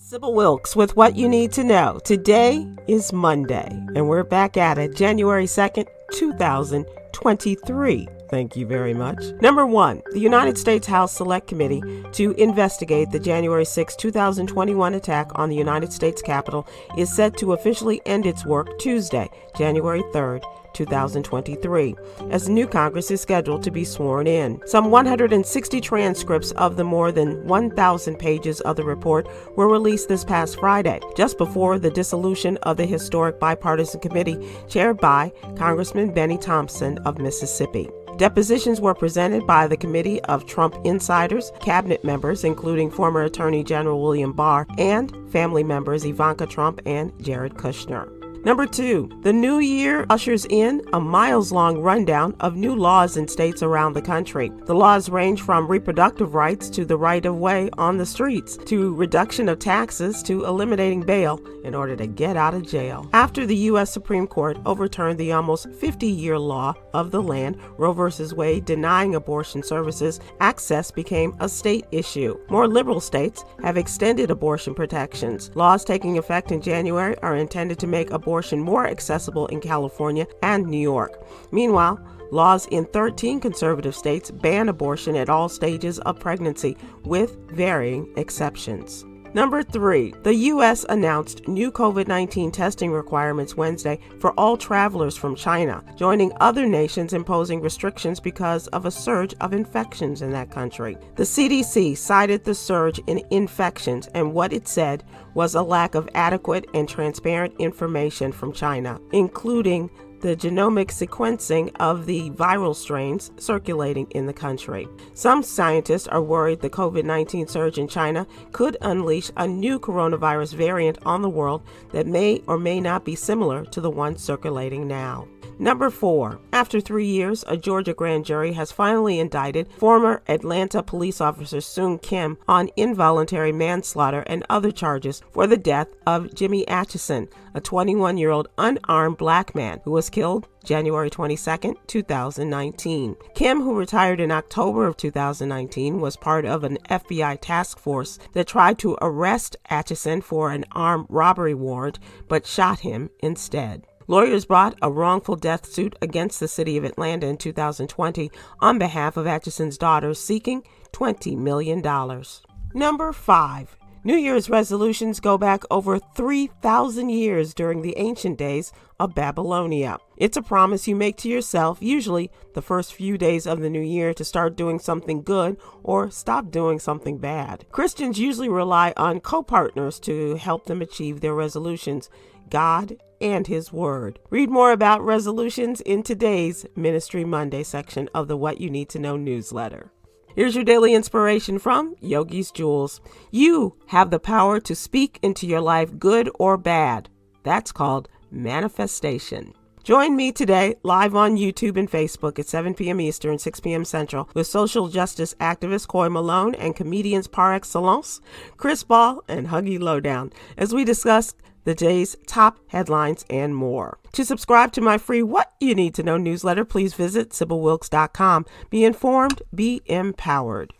Sybil Wilkes with what you need to know. Today is Monday, and we're back at it, January 2nd, 2023. Thank you very much. Number 1, the United States House Select Committee to investigate the January 6, 2021 attack on the United States Capitol is set to officially end its work Tuesday, January 3rd, 2023, as the new Congress is scheduled to be sworn in. Some 160 transcripts of the more than 1,000 pages of the report were released this past Friday, just before the dissolution of the historic bipartisan committee chaired by Congressman Benny Thompson of Mississippi. Depositions were presented by the Committee of Trump insiders, cabinet members, including former Attorney General William Barr, and family members Ivanka Trump and Jared Kushner. Number 2, the new year ushers in a miles-long rundown of new laws in states around the country. The laws range from reproductive rights to the right of way on the streets, to reduction of taxes, to eliminating bail in order to get out of jail. After the U.S. Supreme Court overturned the almost 50-year law of the land, Roe v. Wade, denying abortion services, access became a state issue. More liberal states have extended abortion protections. Laws taking effect in January are intended to make abortion more accessible in California and New York. Meanwhile, laws in 13 conservative states ban abortion at all stages of pregnancy, with varying exceptions. Number 3, the U.S. announced new COVID-19 testing requirements Wednesday for all travelers from China, joining other nations imposing restrictions because of a surge of infections in that country. The CDC cited the surge in infections and what it said was a lack of adequate and transparent information from China, including the genomic sequencing of the viral strains circulating in the country. Some scientists are worried the COVID-19 surge in China could unleash a new coronavirus variant on the world that may or may not be similar to the one circulating now. Number 4, after 3 years, a Georgia grand jury has finally indicted former Atlanta police officer Soon Kim on involuntary manslaughter and other charges for the death of Jimmy Atchison, a 21-year-old unarmed black man who was killed January 22, 2019. Kim, who retired in October of 2019, was part of an FBI task force that tried to arrest Atchison for an armed robbery warrant, but shot him instead. Lawyers brought a wrongful death suit against the city of Atlanta in 2020 on behalf of Atchison's daughter, seeking $20 million. Number 5. New Year's resolutions go back over 3,000 years during the ancient days of Babylonia. It's a promise you make to yourself, usually the first few days of the new year, to start doing something good or stop doing something bad. Christians usually rely on co-partners to help them achieve their resolutions, God and His Word. Read more about resolutions in today's Ministry Monday section of the What You Need to Know newsletter. Here's your daily inspiration from Yogi's Jewels. You have the power to speak into your life, good or bad. That's called manifestation. Join me today live on YouTube and Facebook at 7 p.m. Eastern, 6 p.m. Central with social justice activist Coy Malone and comedians par excellence, Chris Ball and Huggy Lowdown, as we discuss the day's top headlines and more. To subscribe to my free What You Need to Know newsletter, please visit SybilWilkes.com. Be informed, be empowered.